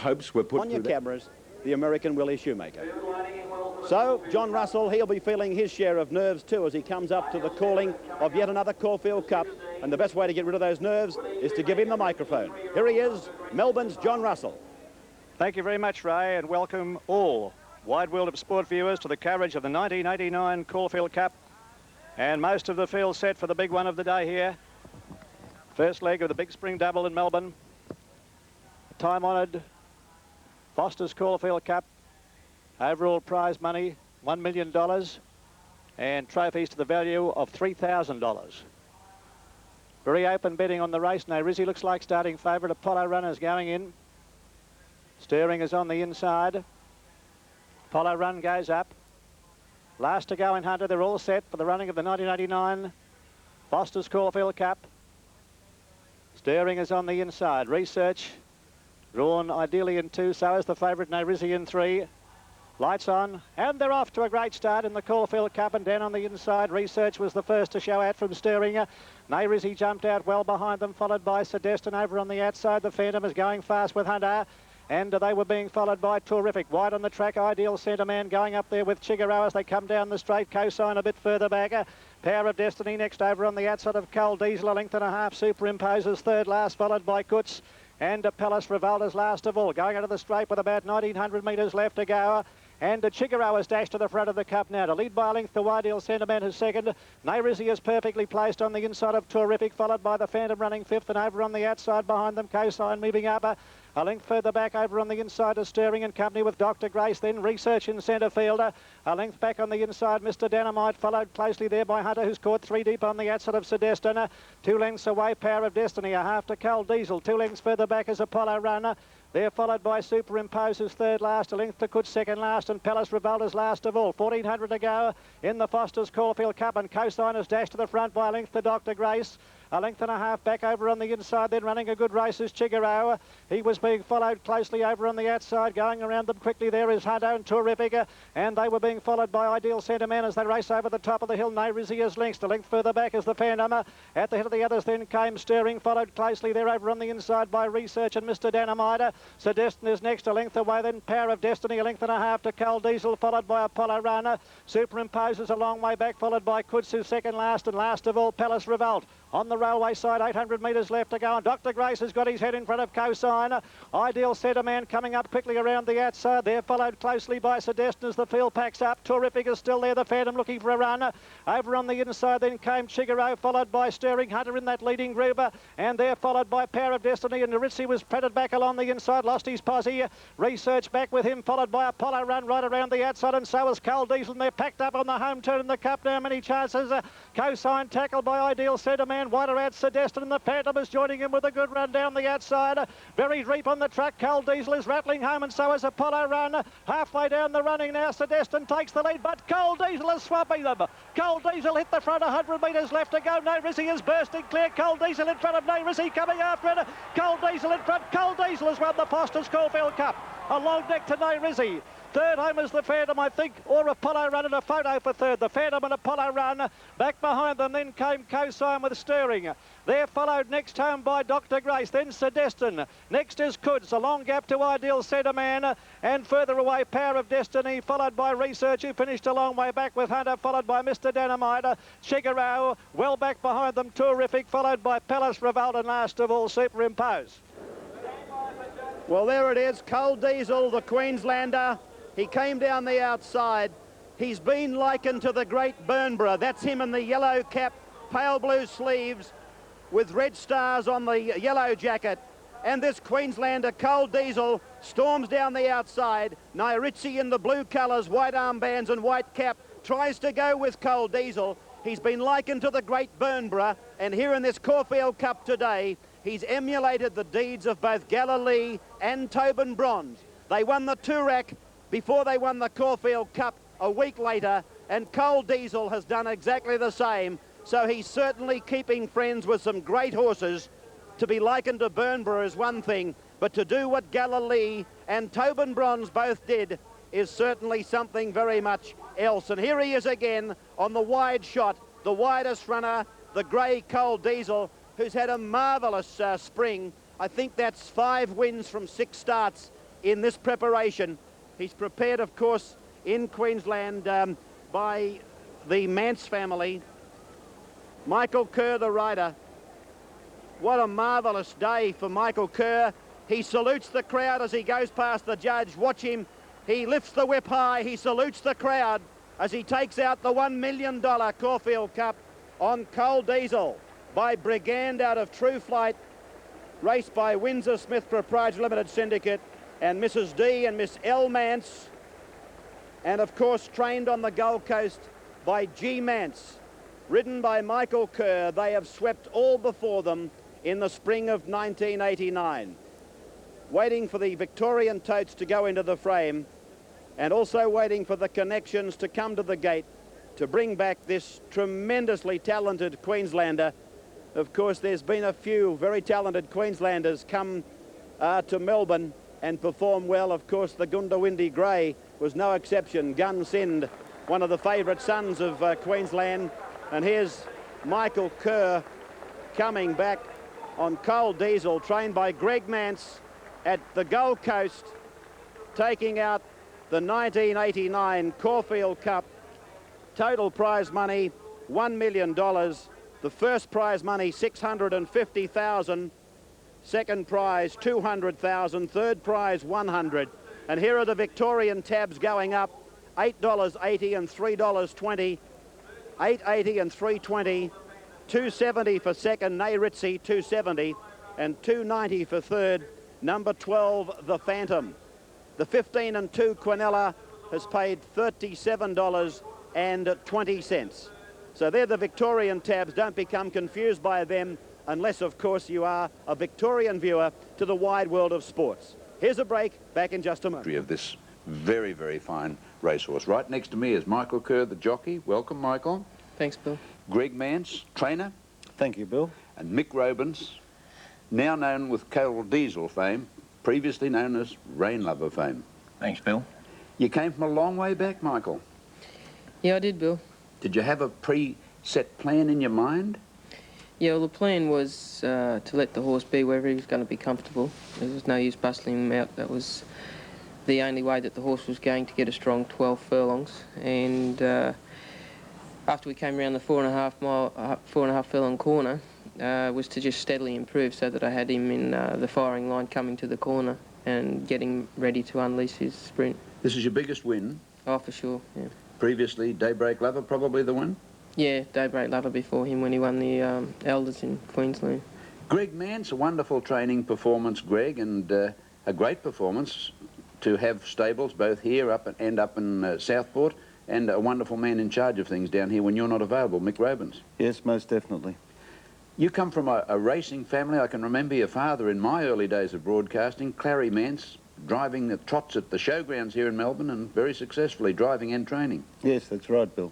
hopes were put on your cameras, the American Willie Shoemaker. So, John Russell, he'll be feeling his share of nerves too as he comes up to the calling of yet another Caulfield Cup. And the best way to get rid of those nerves is to give him the microphone. Here he is, Melbourne's John Russell. Thank you very much, Ray, and welcome all wide world of sport viewers to the coverage of the 1989 Caulfield Cup. And most of the field set for the big one of the day here. First leg of the big spring double in Melbourne. Time-honoured Foster's Caulfield Cup. Overall prize money, $1 million, and trophies to the value of $3,000. Very open betting on the race. Rizzi looks like starting favourite. Apollo Runner's going in. Steering is on the inside. Apollo Run goes up. Last to go in Hunter. They're all set for the running of the 1989 Foster's Caulfield Cup. Steering is on the inside. Research drawn ideally in 2, so is the favourite Rizzi in 3. Lights on, and they're off to a great start in the Caulfield Cup, and down on the inside, Research was the first to show out from Steering. Rizzi jumped out well behind them, followed by Sedestin over on the outside. The Phantom is going fast with Hunter, and they were being followed by Terrific. Wide on the track, Ideal Centre Man going up there with Chigaro as they come down the straight. Cosine a bit further back. Power of Destiny next over on the outside of Coal Diesel, a length and a half. Superimposes third last, followed by Kutz. And Palace Revolta's last of all, going out of the straight with about 1,900 metres left to go. And Chigaro has dashed to the front of the cup now to lead by a length. The Ideal Sentiment is second. Rizzi is perfectly placed on the inside of Terrific, followed by the Phantom running fifth, and over on the outside behind them, Cosine moving up. A length further back over on the inside of Steering in company with Dr. Grace, then Research in centre fielder. A length back on the inside, Mr. Dynamite, followed closely there by Hunter, who's caught 3 deep on the outside of Sedestin. 2 lengths away, Power of Destiny, a half to Coal Diesel. 2 lengths further back is Apollo Runner. They're followed by Superimposes third last, a length to Kutz second last, and Palace Revolta's last of all. 1,400 to go in the Foster's Caulfield Cup, and Cosine has dashed to the front by a length to Dr. Grace. A length and a half back over on the inside, then running a good race is Chigaro. He was being followed closely over on the outside, going around them quickly. There is Hunter and Terrific, and they were being followed by Ideal Centre Man as they race over the top of the hill. Rizzi is links. A length further back is the Phantom. At the head of the others then came Steering, followed closely there over on the inside by Research and Mr. Dynamite. Sedestin is next, a length away, then Power of Destiny, a length and a half to Coal Diesel, followed by Apollo Runner. Superimposes a long way back, followed by Kutz, who's second last, and last of all Palace Revolt. On the railway side, 800 metres left to go, and Dr. Grace has got his head in front of Cosine. Ideal Centre Man coming up quickly around the outside. They're followed closely by Sedestin as the field packs up. Terrific is still there, the Phantom looking for a run. Over on the inside then came Chigaro, followed by Steering. Hunter in that leading group, and they're followed by Power of Destiny, and Rizzi was patted back along the inside, lost his posse. Research back with him, followed by Apollo Run right around the outside, and so is Coal Diesel, and they're packed up on the home turn in the cup now. Many chances. Cosine tackled by Ideal Centre Man, wider out Sedestin, and the Phantom is joining him with a good run down the outside. Very deep on the track. Coal Diesel is rattling home, and so is Apollo Run. Halfway down the running now, Sedestin takes the lead, but Coal Diesel is swamping them. Coal Diesel hit the front, 100 metres left to go. Rizzi is bursting clear. Coal Diesel in front of Rizzi coming after it. Coal Diesel in front. Coal Diesel has won the Foster's Caulfield Cup. A long neck to Rizzi. Third home is the Phantom, I think, or Apollo Run, and a photo for third. The Phantom and Apollo Run. Back behind them then came Cosine with Steering. They're followed next home by Dr. Grace, then Sedestin. Next is Kutz, a long gap to Ideal Centre Man, and further away Power of Destiny, followed by Research, who finished a long way back with Hunter, followed by Mr. Dynamite. Chigaro, well back behind them, Terrific, followed by Palace Revolt, and last of all Superimpose. Well, there it is, Coal Diesel, the Queenslander. He came down the outside. He's been likened to the great Burnborough. That's him in the yellow cap, pale blue sleeves, with red stars on the yellow jacket. And this Queenslander, Coal Diesel, storms down the outside. Rizzi in the blue colours, white armbands and white cap, tries to go with Coal Diesel. He's been likened to the great Burnborough, and here in this Caulfield Cup today, he's emulated the deeds of both Galilee and Tobin Bronze. They won the Toorak before they won the Caulfield Cup a week later, and Coal Diesel has done exactly the same. So he's certainly keeping friends with some great horses. To be likened to Burnborough is one thing, but to do what Galilee and Tobin Bronze both did is certainly something very much else. And here he is again on the wide shot, the widest runner, the grey Coal Diesel, who's had a marvellous spring. I think that's 5 wins from 6 starts in this preparation. He's prepared, of course, in Queensland by the Mance family. Michael Kerr, the rider. What a marvellous day for Michael Kerr. He salutes the crowd as he goes past the judge. Watch him. He lifts the whip high. He salutes the crowd as he takes out the $1 million Caulfield Cup on Coal Diesel by Brigand out of True Flight, raced by Windsor Smith Proprietary Limited Syndicate and Mrs. D and Miss L Mance, and of course trained on the Gold Coast by G Mance, ridden by Michael Kerr. They have swept all before them in the spring of 1989. Waiting for the Victorian totes to go into the frame, and also waiting for the connections to come to the gate to bring back this tremendously talented Queenslander. Of course, there's been a few very talented Queenslanders come to Melbourne and perform well. Of course, the Goondiwindi Grey was no exception. Gun Sind, one of the favourite sons of Queensland. And here's Michael Kerr coming back on Coal Diesel, trained by Greg Mance at the Gold Coast, taking out the 1989 Caulfield Cup. Total prize money, $1 million. The first prize money, $650,000. Second prize, $200,000. Third prize, $100,000. And here are the Victorian tabs going up: $8.80 and $3.20. $8.80 and $3.20. $2.70 for second, Nay Ritzy, $2.70, and $2.90 for third, number 12, the Phantom. The 15 and 2 Quinella has paid $37.20. So they're the Victorian tabs. Don't become confused by them unless, of course, you are a Victorian viewer to the wide world of sports. Here's a break. Back in just a moment. Of this very, very fine racehorse. Right next to me is Michael Kerr, the jockey. Welcome, Michael. Thanks, Bill. Greg Mance, trainer. Thank you, Bill. And Mick Robins, now known with Coal Diesel fame, previously known as Rain Lover fame. Thanks, Bill. You came from a long way back, Michael. Yeah, I did, Bill. Did you have a pre-set plan in your mind? Yeah, well, the plan was to let the horse be wherever he was going to be comfortable. There was no use bustling him out. That was the only way that the horse was going to get a strong 12 furlongs. And after we came around the 4.5 furlong corner, was to just steadily improve so that I had him in the firing line coming to the corner and getting ready to unleash his sprint. This is your biggest win. Oh, for sure, yeah. Previously, Daybreak Lover, probably the win? Yeah, Daybreak Lover before him when he won the Elders in Queensland. Greg Mance, a wonderful training performance, Greg, and a great performance to have stables both here and up in Southport, and a wonderful man in charge of things down here when you're not available, Mick Robins. Yes, most definitely. You come from a racing family. I can remember your father in my early days of broadcasting, Clary Mance, driving the trots at the showgrounds here in Melbourne and very successfully driving and training. Yes, that's right, Bill.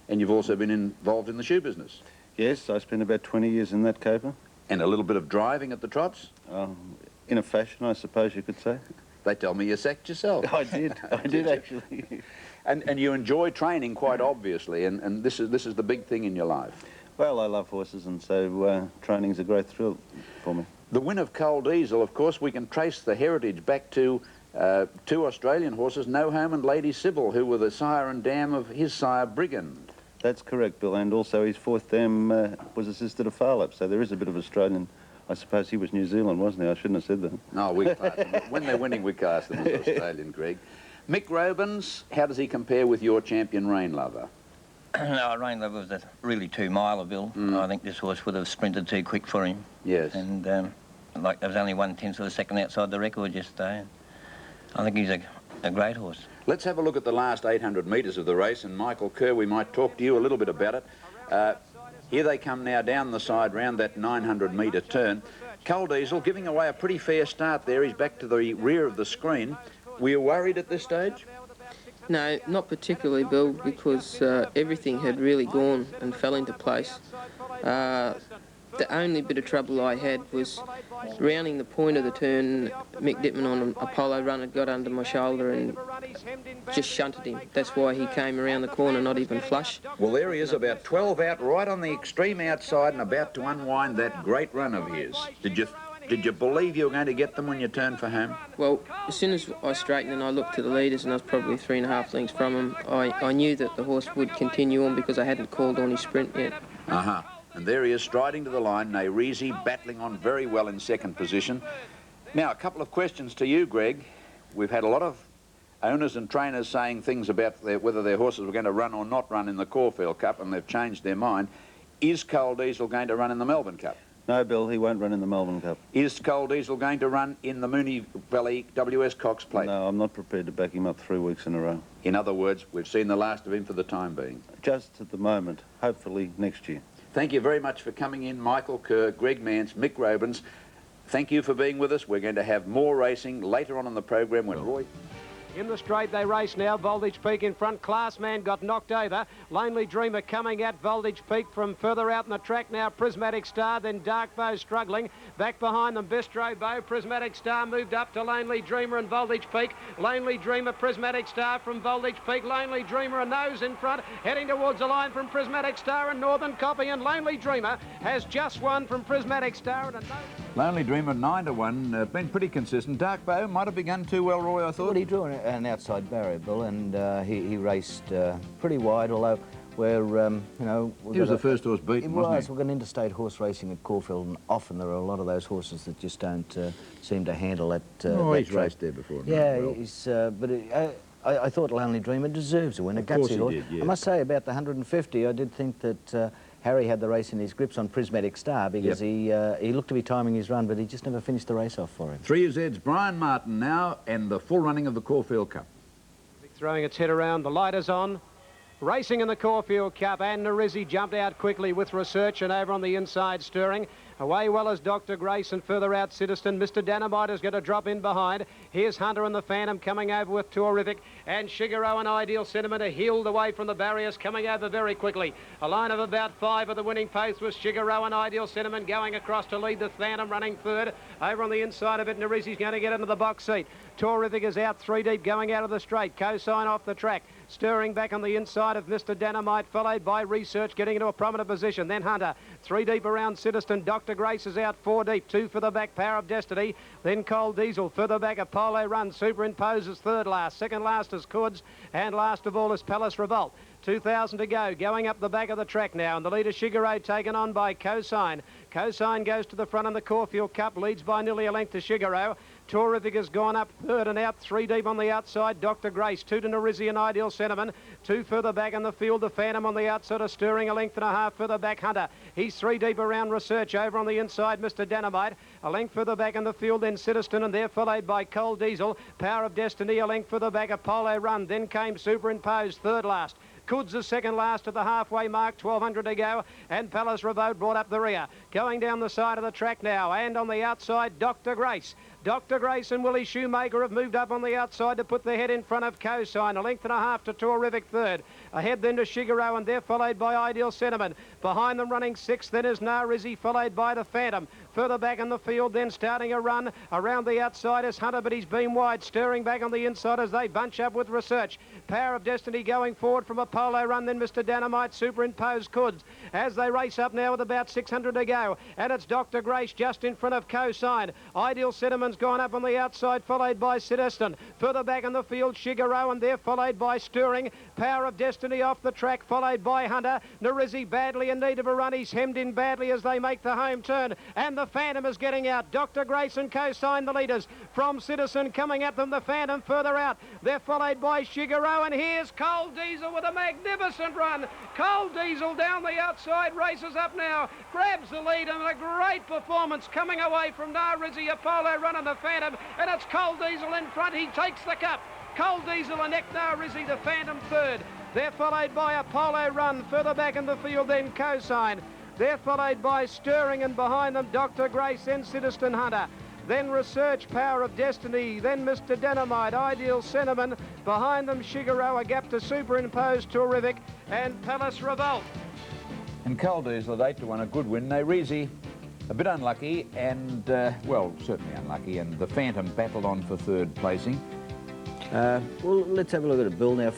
And you've also been involved in the shoe business. Yes, I spent about 20 years in that caper. And a little bit of driving at the trots? In a fashion, I suppose you could say. They tell me you sacked yourself. I did. I did actually. And you enjoy training quite obviously, and this is the big thing in your life. Well, I love horses, and so training's a great thrill for me. The win of Coal Diesel, of course, we can trace the heritage back to two Australian horses, No Home and Lady Sybil, who were the sire and dam of his sire Brigand. That's correct, Bill, and also his fourth dam was a sister to Farlap, so there is a bit of Australian. I suppose he was New Zealand, wasn't he? I shouldn't have said that. No, we class them. When they're winning, we class them as Australian, Greg. Mick Robins, how does he compare with your champion Rain Lover? No, Rain Lover was a really 2-miler, Bill. I think this horse would have sprinted too quick for him. Yes. And like there was only 1/10 of a second outside the record yesterday. I think he's a great horse. Let's have a look at the last 800 metres of the race, and Michael Kerr, we might talk to you a little bit about it. Here they come now down the side round that 900-metre turn. Coal Diesel giving away a pretty fair start there. He's back to the rear of the screen. Were you worried at this stage? No, not particularly, Bill, because everything had really gone and fell into place. The only bit of trouble I had was rounding the point of the turn. Mick Dittman on a polo run had got under my shoulder and just shunted him. That's why he came around the corner not even flush. Well, there he is, about 12 out, right on the extreme outside and about to unwind that great run of his. Did you Did you believe you were going to get them when you turned for home? Well, as soon as I straightened and I looked to the leaders and I was probably 3.5 lengths from him, I knew that the horse would continue on because I hadn't called on his sprint yet. Uh-huh. And there he is, striding to the line. Nairisi battling on very well in second position. Now, a couple of questions to you, Greg. We've had a lot of owners and trainers saying things about whether their horses were going to run or not run in the Caulfield Cup, and they've changed their mind. Is Coal Diesel going to run in the Melbourne Cup? No, Bill, he won't run in the Melbourne Cup. Is Coal Diesel going to run in the Moonee Valley W.S. Cox Plate? No, I'm not prepared to back him up 3 weeks in a row. In other words, we've seen the last of him for the time being. Just at the moment, hopefully next year. Thank you very much for coming in, Michael Kerr, Greg Mance, Mick Robins. Thank you for being with us. We're going to have more racing later on in the program when Roy... In the straight they race now. Voltage Peak in front. Classman got knocked over. Lonely Dreamer coming at Voltage Peak from further out in the track now. Prismatic Star, then Dark Bow struggling. Back behind them, Bistro Bow. Prismatic Star moved up to Lonely Dreamer and Voltage Peak. Lonely Dreamer, Prismatic Star from Voltage Peak. Lonely Dreamer, a nose in front, heading towards the line from Prismatic Star and Northern Copy. And Lonely Dreamer has just won from Prismatic Star and a nose. Lonely Dreamer 9-1, been pretty consistent. Dark Bow might have begun too well, Roy, I thought. Well, he drew an outside barrier, Bill, and he raced pretty wide, although we're, you know... He was the first horse beaten, wasn't he? We've got interstate horse racing at Caulfield, and often there are a lot of those horses that just don't seem to handle that he's track. raced there before. Yeah, well. he's... I thought Lonely Dreamer deserves a win, a Of course gutsy he horse. did, yes. I must say, about the 150, I did think that Harry had the race in his grips on Prismatic Star because he looked to be timing his run, but he just never finished the race off for him. 3Z's Brian Martin now and the full running of the Caulfield Cup. Throwing its head around, the light is on. Racing in the Caulfield Cup, and Narizzi jumped out quickly with Research and over on the inside Stirring. Away well as Dr. Grace and further out Citizen. Mr. Dynamite is going to drop in behind. Here's Hunter and the Phantom coming over with Terrific. And Shigeru and Ideal Sentiment are heeled away from the barriers, coming over very quickly. A line of about 5 of the winning pace was Shigeru and Ideal Sentiment going across to lead the Phantom, running third. Over on the inside of it, Narizzi's going to get into the box seat. Terrific is out 3 deep, going out of the straight. Cosine off the track. Stirring back on the inside of Mr. Dynamite, followed by Research, getting into a prominent position. Then Hunter, 3 deep around Citizen. Dr. Grace is out 4 deep, 2 for the back, Power of Destiny. Then Coal Diesel, further back, Apollo Run, superimposes third last. Second last is Cuds, and last of all is Palace Revolt. 2,000 to go, going up the back of the track now, and the leader Shigeru taken on by Cosine. Cosine goes to the front in the Caulfield Cup, leads by nearly a length to Shigeru. Terrific has gone up third and out, 3 deep on the outside. Dr. Grace, 2 to Narizzi and Ideal Sentiment, 2 further back in the field. The Phantom on the outside of Stirring, a length and a half further back. Hunter, he's 3 deep around Research. Over on the inside, Mr. Dynamite, a length further back in the field. Then Citizen, and they're followed by Coal Diesel. Power of Destiny, a length further back. Apollo Run, then came Superimposed, third last. Cuds is second last at the halfway mark, 1,200 to go, and Palace Revolt brought up the rear. Going down the side of the track now, and on the outside, Dr. Grace. Dr. Grace and Willie Shoemaker have moved up on the outside to put their head in front of Cosine. A length and a half to Terrific third. Ahead then to Shigeru, and they're followed by Ideal Sentiment. Behind them running 6th then is Narizzi, followed by the Phantom. Further back in the field then starting a run. Around the outside is Hunter, but he's been wide. Stirring back on the inside as they bunch up with Research. Power of Destiny going forward from Apollo Run, then Mr. Dynamite, superimposed Cuds. As they race up now with about 600 to go. And it's Dr. Grace just in front of Cosine. Ideal Sentiment's gone up on the outside, followed by Citizen. Further back in the field, Shigeru, and they're followed by Stirring. Power of Destiny off the track, followed by Hunter. Narizzi badly in need of a run. He's hemmed in badly as they make the home turn. And the Phantom is getting out. Dr. Grace and Cosine, the leaders. From Citizen coming at them, the Phantom further out. They're followed by Shigeru, and here's Coal Diesel with a magnificent run. Coal Diesel down the outside, races up now, grabs the lead, and a great performance coming away from Narizzi, Apollo Run and the Phantom, and it's Coal Diesel in front. He takes the cup. Coal Diesel and Narizzi, the Phantom third. They're followed by Apollo Run. Further back in the field then Cosine. They're followed by Stirring, and behind them Dr. Grace, then Citizen Hunter. Then Research, Power of Destiny, then Mr. Dynamite, Ideal Sentiment. Behind them Shigeru, a gap to Superimposed Terrific, and Palace Revolt. And Coal Diesel at 8-1, a good win. Nairisi, a bit unlucky and, well, certainly unlucky, and the Phantom battled on for third placing. Well, let's have a look at it, Bill. Now,